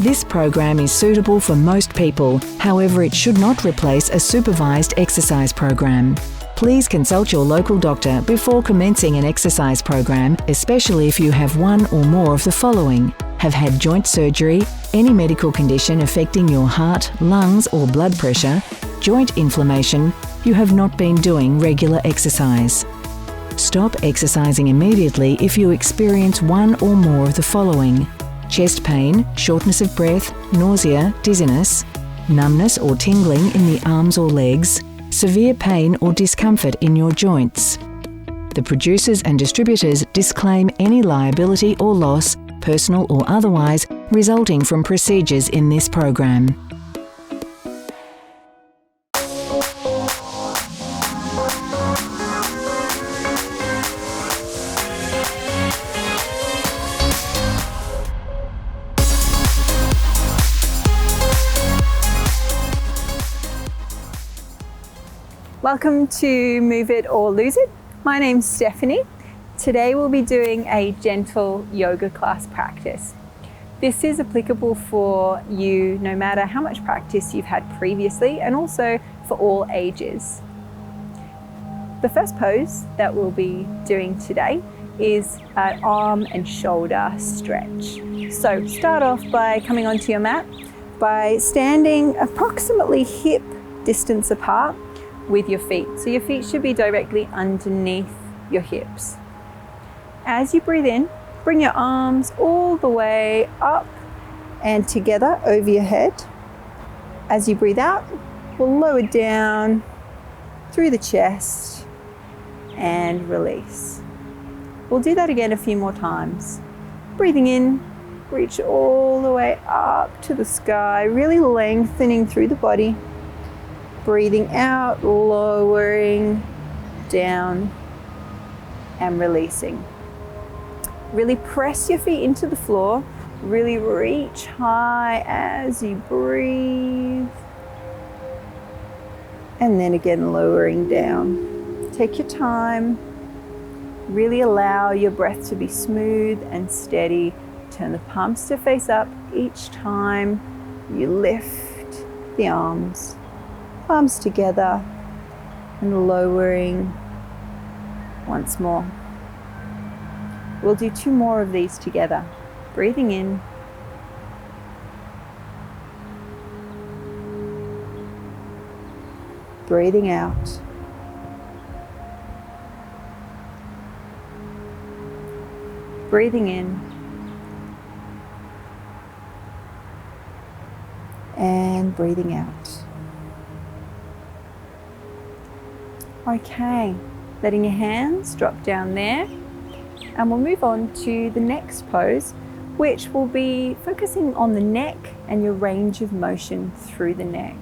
This program is suitable for most people. However, it should not replace a supervised exercise program. Please consult your local doctor before commencing an exercise program, especially if you have one or more of the following: have had joint surgery, any medical condition affecting your heart, lungs or blood pressure, joint inflammation, you have not been doing regular exercise. Stop exercising immediately if you experience one or more of the following: chest pain, shortness of breath, nausea, dizziness, numbness or tingling in the arms or legs, severe pain or discomfort in your joints. The producers and distributors disclaim any liability or loss, personal or otherwise, resulting from procedures in this program. Welcome to Move It or Lose It. My name's Stephanie. Today we'll be doing a gentle yoga class practice. This is applicable for you no matter how much practice you've had previously, and also for all ages. The first pose that we'll be doing today is an arm and shoulder stretch. So start off by coming onto your mat by standing approximately hip distance apart with your feet. So your feet should be directly underneath your hips. As you breathe in, bring your arms all the way up and together over your head. As you breathe out, we'll lower down through the chest and release. We'll do that again a few more times. Breathing in, reach all the way up to the sky, really lengthening through the body. Breathing out, lowering down and releasing. Really press your feet into the floor. Really reach high as you breathe. And then again, lowering down. Take your time. Really allow your breath to be smooth and steady. Turn the palms to face up each time you lift the arms. Palms together and lowering once more. We'll do 2 more of these together. Breathing in. Breathing out. Breathing in. And breathing out. Okay, letting your hands drop down there, and we'll move on to the next pose, which will be focusing on the neck and your range of motion through the neck.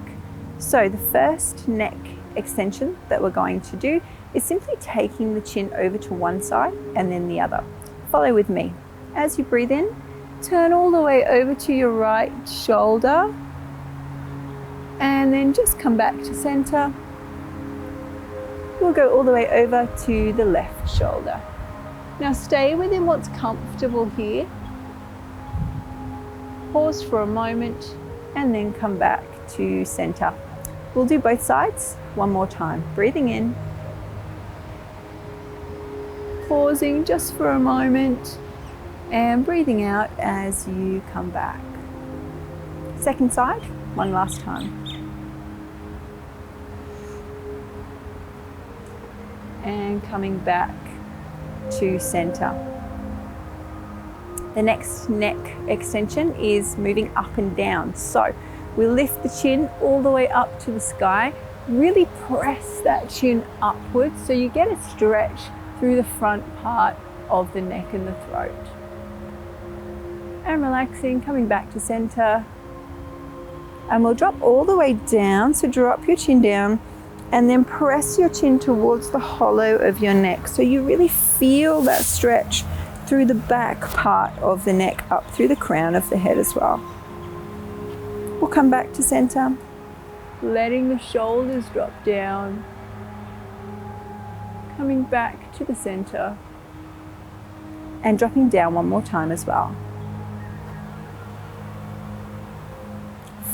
So the first neck extension that we're going to do is simply taking the chin over to one side and then the other. Follow with me. As you breathe in, turn all the way over to your right shoulder, and then just come back to center. We'll go all the way over to the left shoulder. Now stay within what's comfortable here. Pause for a moment and then come back to center. We'll do both sides one more time. Breathing in. Pausing just for a moment and breathing out as you come back. Second side, one last time. And coming back to center. The next neck extension is moving up and down. So we lift the chin all the way up to the sky. Really press that chin upwards so you get a stretch through the front part of the neck and the throat. And relaxing, coming back to center. And we'll drop all the way down. So drop your chin down and then press your chin towards the hollow of your neck. So you really feel that stretch through the back part of the neck, up through the crown of the head as well. We'll come back to center, letting the shoulders drop down, coming back to the center, and dropping down one more time as well.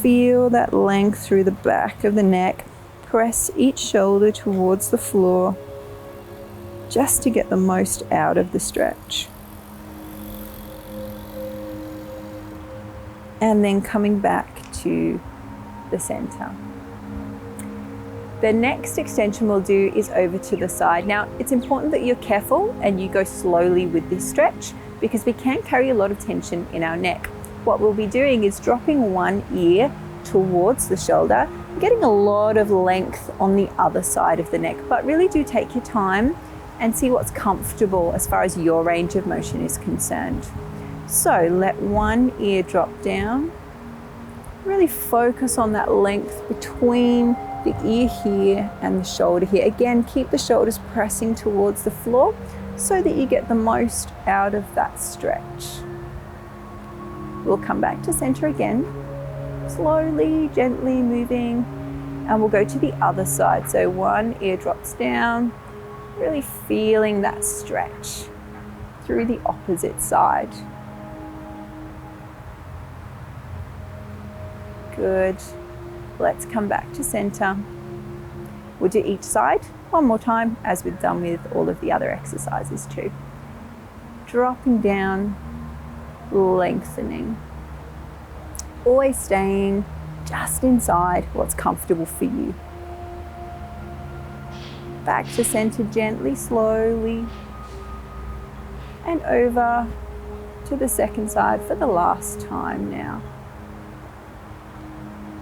feel that length through the back of the neck. Press each shoulder towards the floor just to get the most out of the stretch. And then coming back to the center. The next extension we'll do is over to the side. Now, it's important that you're careful and you go slowly with this stretch because we can carry a lot of tension in our neck. What we'll be doing is dropping one ear towards the shoulder, getting a lot of length on the other side of the neck, but really do take your time and see what's comfortable as far as your range of motion is concerned. So let one ear drop down. Really focus on that length between the ear here and the shoulder here. Again, keep the shoulders pressing towards the floor so that you get the most out of that stretch. We'll come back to center again, slowly, gently moving, and we'll go to the other side. So one ear drops down, really feeling that stretch through the opposite side. Good. Let's come back to center. We'll do each side one more time as we've done with all of the other exercises too. Dropping down, lengthening. Always staying just inside what's comfortable for you. Back to center gently, slowly. And over to the second side for the last time now.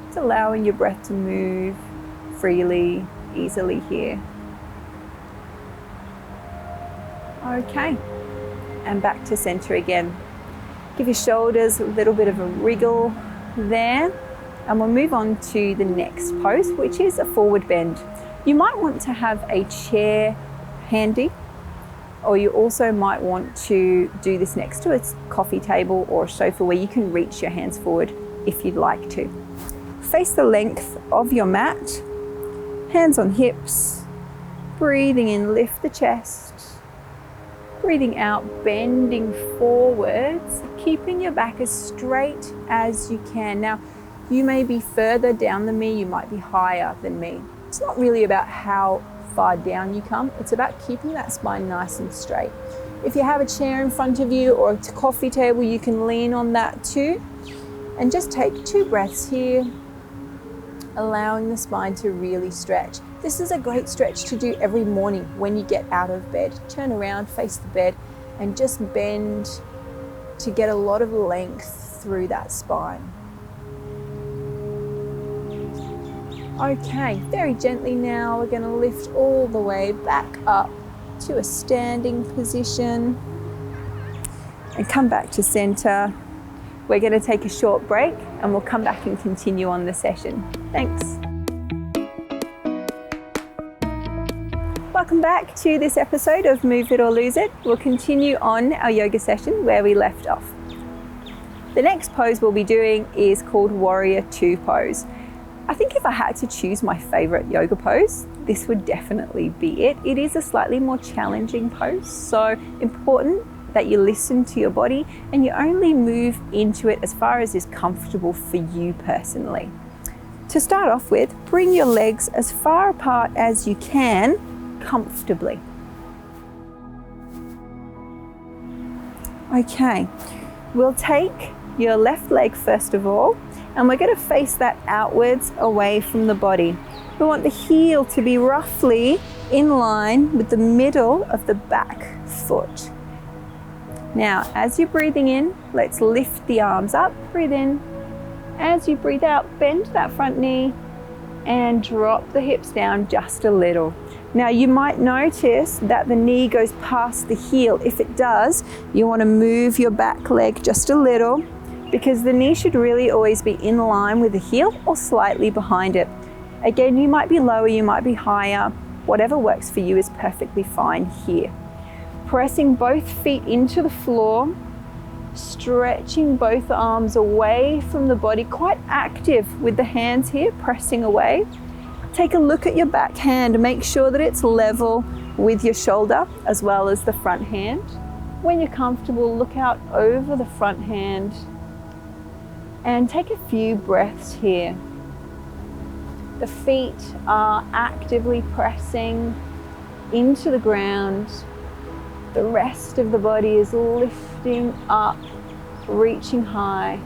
It's allowing your breath to move freely, easily here. Okay, and back to center again. Give your shoulders a little bit of a wriggle there, and we'll move on to the next pose, which is a forward bend. You might want to have a chair handy, or you also might want to do this next to a coffee table or a sofa where you can reach your hands forward if you'd like to. Face the length of your mat, hands on hips, breathing in, lift the chest, breathing out, bending forwards, keeping your back as straight as you can. Now, you may be further down than me, you might be higher than me. It's not really about how far down you come, it's about keeping that spine nice and straight. If you have a chair in front of you or a coffee table, you can lean on that too. And just take 2 breaths here, allowing the spine to really stretch. This is a great stretch to do every morning when you get out of bed. Turn around, face the bed, and just bend to get a lot of length through that spine. Okay, very gently now, we're going to lift all the way back up to a standing position and come back to center. We're going to take a short break and we'll come back and continue on the session. Thanks. Welcome back to this episode of Move It or Lose It. We'll continue on our yoga session where we left off. The next pose we'll be doing is called Warrior Two pose. I think if I had to choose my favorite yoga pose, this would definitely be it. It is a slightly more challenging pose, so important that you listen to your body and you only move into it as far as is comfortable for you personally. To start off with, bring your legs as far apart as you can comfortably. Okay, we'll take your left leg first of all, and we're going to face that outwards away from the body. We want the heel to be roughly in line with the middle of the back foot. Now, as you're breathing in, let's lift the arms up, breathe in. As you breathe out, bend that front knee and drop the hips down just a little. Now, you might notice that the knee goes past the heel. If it does, you want to move your back leg just a little because the knee should really always be in line with the heel or slightly behind it. Again, you might be lower, you might be higher. Whatever works for you is perfectly fine here. Pressing both feet into the floor, stretching both arms away from the body, quite active with the hands here, pressing away. Take a look at your back hand and make sure that it's level with your shoulder as well as the front hand. When you're comfortable, look out over the front hand And take a few breaths here. The feet are actively pressing into the ground. The rest of the body is lifting up, reaching high.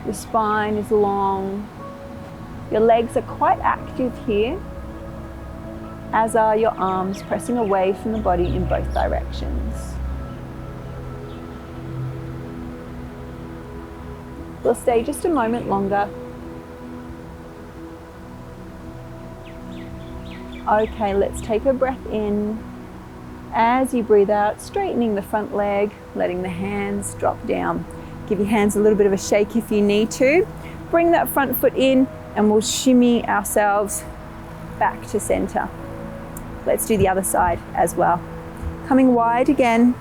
Your spine is long. Your legs are quite active here, as are your arms, pressing away from the body in both directions. We'll stay just a moment longer. Okay, let's take a breath in. As you breathe out, straightening the front leg, letting the hands drop down. Give your hands a little bit of a shake if you need to. Bring that front foot in and we'll shimmy ourselves back to center. Let's do the other side as well. Coming wide again,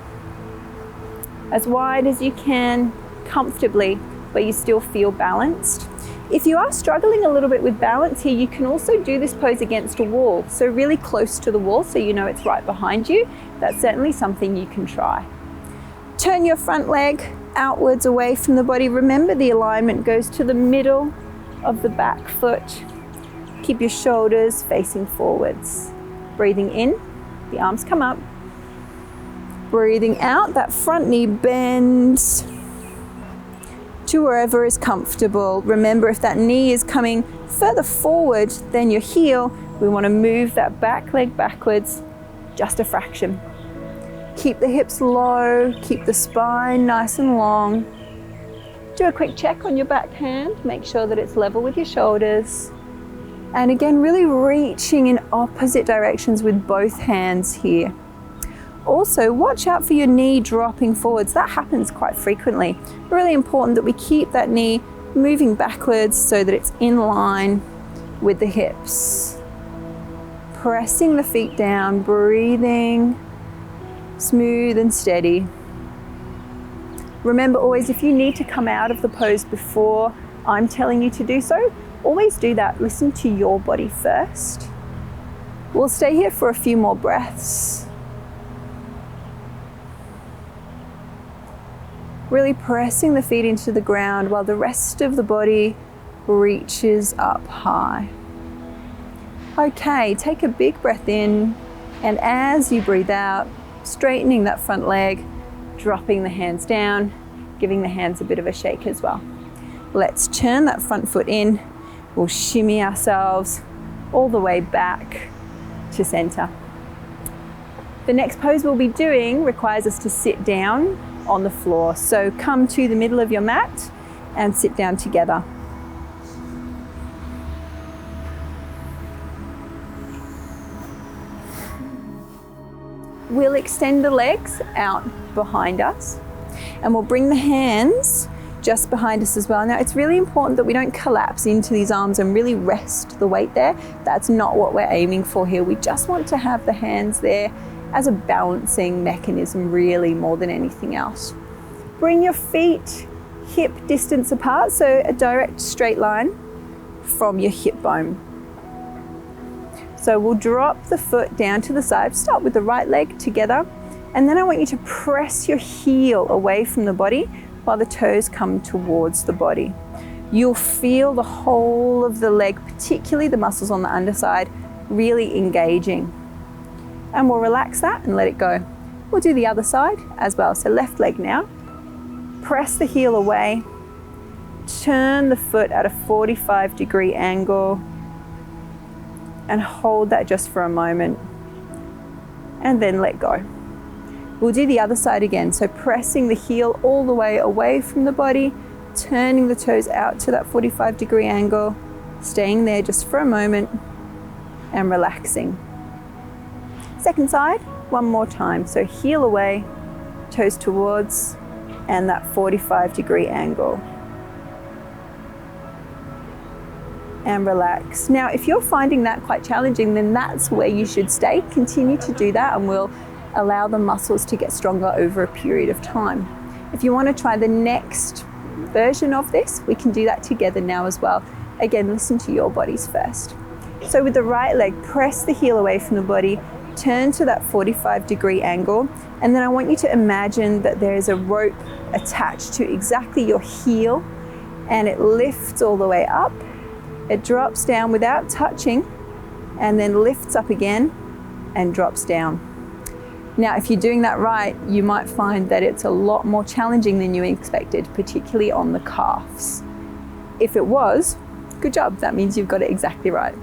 as wide as you can, comfortably, but you still feel balanced. If you are struggling a little bit with balance here, you can also do this pose against a wall. So really close to the wall so you know it's right behind you. That's certainly something you can try. Turn your front leg outwards away from the body. Remember the alignment goes to the middle of the back foot. Keep your shoulders facing forwards. Breathing in, the arms come up. Breathing out, that front knee bends to wherever is comfortable. Remember, if that knee is coming further forward than your heel, we want to move that back leg backwards just a fraction. Keep the hips low, keep the spine nice and long. Do a quick check on your back hand, make sure that it's level with your shoulders. And again, really reaching in opposite directions with both hands here. Also, watch out for your knee dropping forwards. That happens quite frequently. Really important that we keep that knee moving backwards so that it's in line with the hips. Pressing the feet down, breathing smooth and steady. Remember always, if you need to come out of the pose before I'm telling you to do so, always do that. Listen to your body first. We'll stay here for a few more breaths. Really pressing the feet into the ground while the rest of the body reaches up high. Okay, take a big breath in, and as you breathe out, straightening that front leg, dropping the hands down, giving the hands a bit of a shake as well. Let's turn that front foot in. We'll shimmy ourselves all the way back to center. The next pose we'll be doing requires us to sit down on the floor. So come to the middle of your mat and sit down together. We'll extend the legs out behind us and we'll bring the hands just behind us as well. Now it's really important that we don't collapse into these arms and really rest the weight there. That's not what we're aiming for here. We just want to have the hands there as a balancing mechanism, really, more than anything else. Bring your feet hip distance apart, so a direct straight line from your hip bone. So we'll drop the foot down to the side, start with the right leg together, and then I want you to press your heel away from the body while the toes come towards the body. You'll feel the whole of the leg, particularly the muscles on the underside, really engaging. And we'll relax that and let it go. We'll do the other side as well. So left leg now. Press the heel away. Turn the foot at a 45-degree angle and hold that just for a moment. And then let go. We'll do the other side again. So pressing the heel all the way away from the body, turning the toes out to that 45-degree angle, staying there just for a moment and relaxing. Second side, one more time. So heel away, toes towards, and that 45-degree angle. And relax. Now, if you're finding that quite challenging, then that's where you should stay. Continue to do that and we'll allow the muscles to get stronger over a period of time. If you want to try the next version of this, we can do that together now as well. Again, listen to your bodies first. So with the right leg, press the heel away from the body, turn to that 45-degree angle, and then I want you to imagine that there is a rope attached to exactly your heel and it lifts all the way up. It drops down without touching and then lifts up again and drops down. Now, if you're doing that right, you might find that it's a lot more challenging than you expected, particularly on the calves. If it was, good job. That means you've got it exactly right.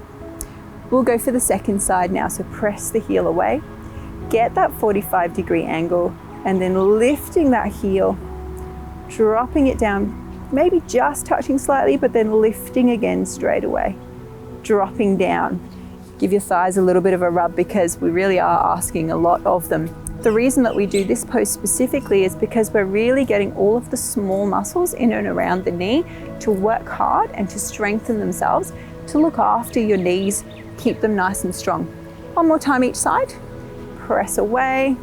We'll go for the second side now. So press the heel away, get that 45-degree angle, and then lifting that heel, dropping it down, maybe just touching slightly, but then lifting again straight away, dropping down. Give your thighs a little bit of a rub because we really are asking a lot of them. The reason that we do this pose specifically is because we're really getting all of the small muscles in and around the knee to work hard and to strengthen themselves, to look after your knees, keep them nice and strong. One more time each side, press away.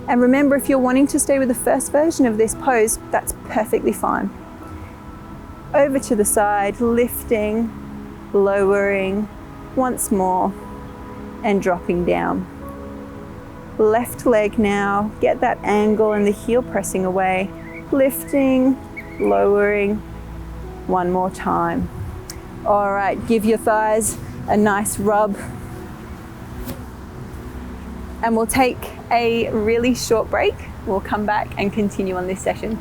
And remember, if you're wanting to stay with the first version of this pose, that's perfectly fine. Over to the side, lifting, lowering, once more, and dropping down. Left leg now, get that angle and the heel pressing away, lifting, lowering, one more time. All right, give your thighs a nice rub. And we'll take a really short break. We'll come back and continue on this session.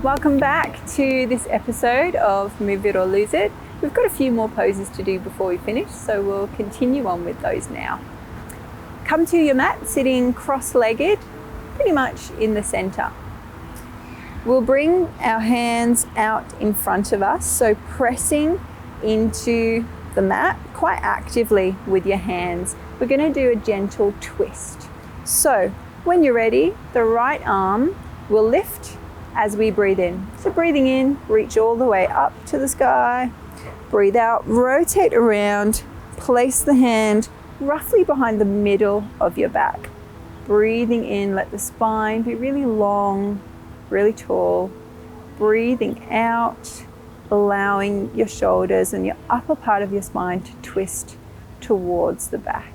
Welcome back to this episode of Move It or Lose It. We've got a few more poses to do before we finish, so we'll continue on with those now. Come to your mat, sitting cross-legged, pretty much in the center. We'll bring our hands out in front of us, so pressing into the mat quite actively with your hands. We're going to do a gentle twist. So when you're ready, the right arm will lift as we breathe in. So breathing in, reach all the way up to the sky. Breathe out, rotate around, place the hand roughly behind the middle of your back. Breathing in, let the spine be really long, really tall. Breathing out, allowing your shoulders and your upper part of your spine to twist towards the back.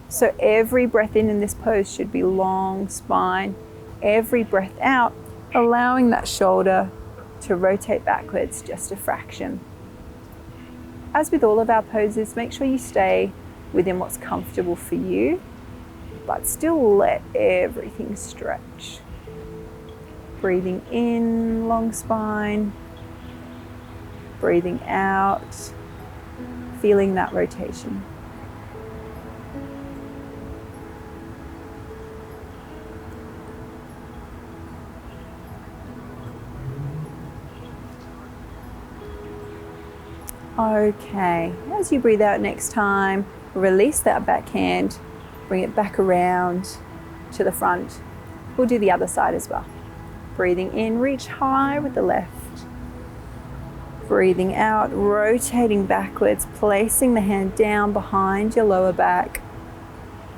So every breath in this pose should be long spine. Every breath out, allowing that shoulder to rotate backwards just a fraction. As with all of our poses, make sure you stay within what's comfortable for you, but still let everything stretch. Breathing in, long spine. Breathing out, feeling that rotation. Okay, as you breathe out next time, release that back hand, bring it back around to the front. We'll do the other side as well. Breathing in, reach high with the left. Breathing out, rotating backwards, placing the hand down behind your lower back.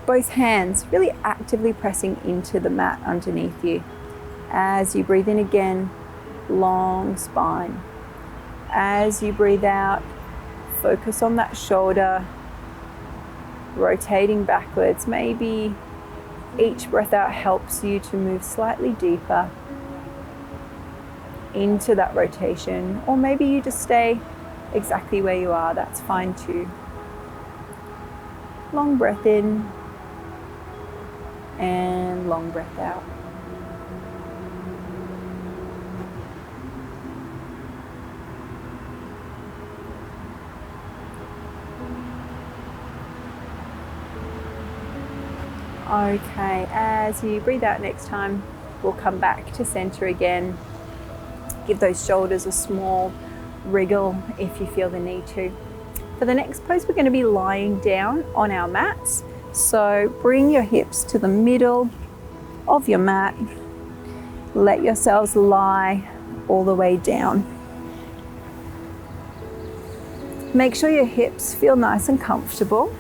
Both hands really actively pressing into the mat underneath you. As you breathe in again, long spine. As you breathe out, focus on that shoulder, rotating backwards. Maybe each breath out helps you to move slightly deeper into that rotation, or maybe you just stay exactly where you are. That's fine too. Long breath in and long breath out. Okay, as you breathe out next time, we'll come back to center again. Give those shoulders a small wriggle if you feel the need to. For the next pose, we're going to be lying down on our mats. So bring your hips to the middle of your mat. Let yourselves lie all the way down. Make sure your hips feel nice and comfortable.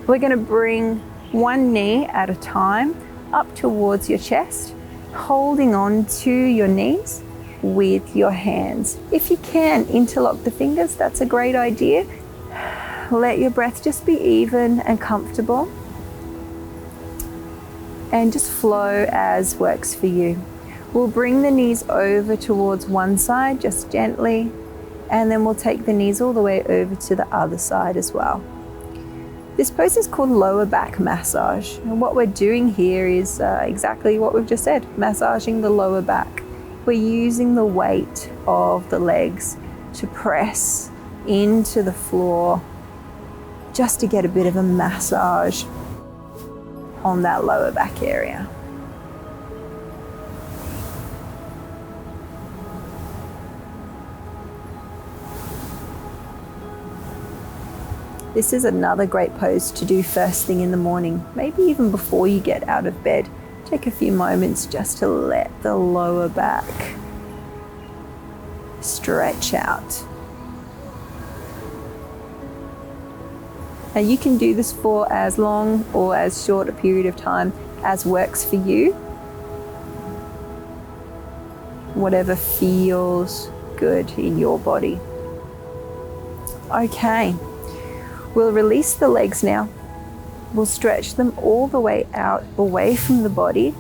We're going to bring one knee at a time up towards your chest, holding on to your knees with your hands. If you can interlock the fingers, that's a great idea. Let your breath just be even and comfortable, and just flow as works for you. We'll bring the knees over towards one side, just gently, and then we'll take the knees all the way over to the other side as well. This pose is called lower back massage. And what we're doing here is exactly what we've just said, massaging the lower back. We're using the weight of the legs to press into the floor just to get a bit of a massage on that lower back area. This is another great pose to do first thing in the morning, maybe even before you get out of bed. Take a few moments just to let the lower back stretch out. Now you can do this for as long or as short a period of time as works for you. Whatever feels good in your body. Okay. We'll release the legs now. We'll stretch them all the way out, away from the body.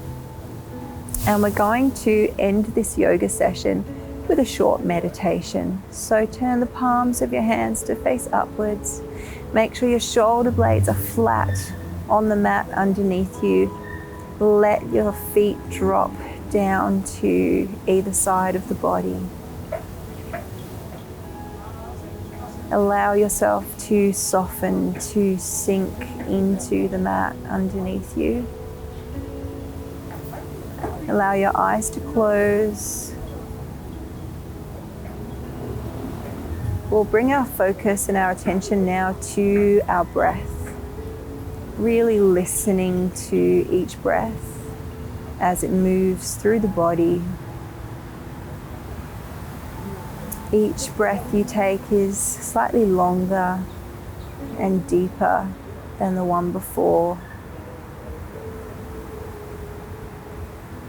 And we're going to end this yoga session with a short meditation. So turn the palms of your hands to face upwards. Make sure your shoulder blades are flat on the mat underneath you. Let your feet drop down to either side of the body. Allow yourself to soften, to sink into the mat underneath you. Allow your eyes to close. We'll bring our focus and our attention now to our breath. Really listening to each breath as it moves through the body. Each breath you take is slightly longer and deeper than the one before,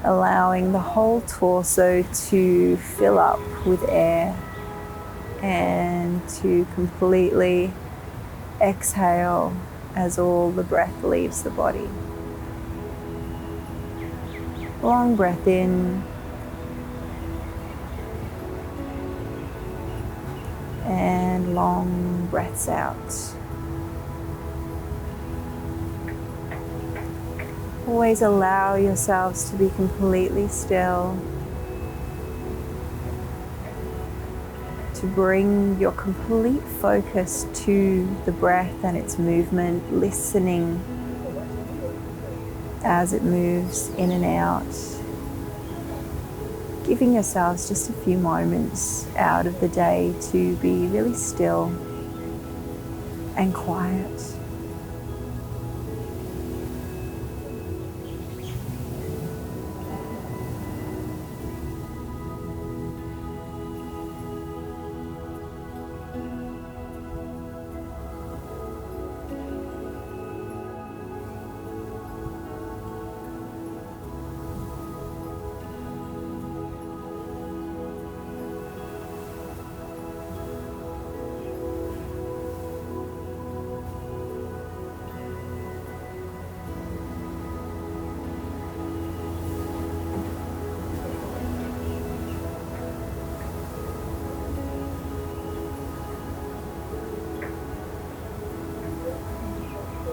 allowing the whole torso to fill up with air and to completely exhale as all the breath leaves the body. Long breath in. And long breaths out. Always allow yourselves to be completely still, to bring your complete focus to the breath and its movement, listening as it moves in and out. Giving yourselves just a few moments out of the day to be really still and quiet.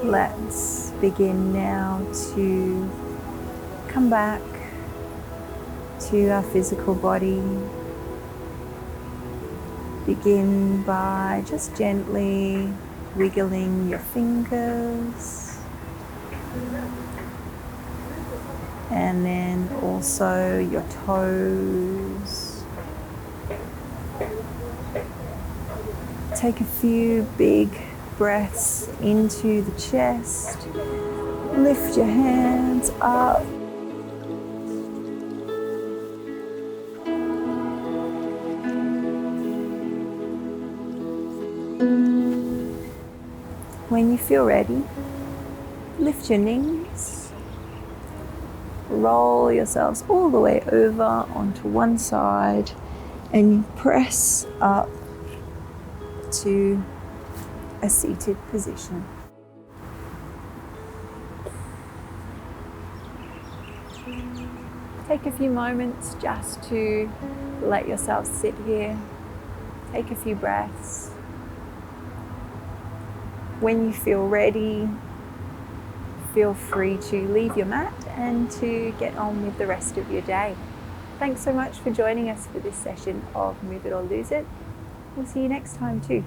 Let's begin now to come back to our physical body. Begin by just gently wiggling your fingers, and then also your toes. Take a few big breaths into the chest. Lift your hands up. When you feel ready, lift your knees. Roll yourselves all the way over onto one side and press up to a seated position. take a few moments just to let yourself sit here. Take a few breaths. When you feel ready, feel free to leave your mat and to get on with the rest of your day. Thanks so much for joining us for this session of Move It or Lose It. We'll see you next time too.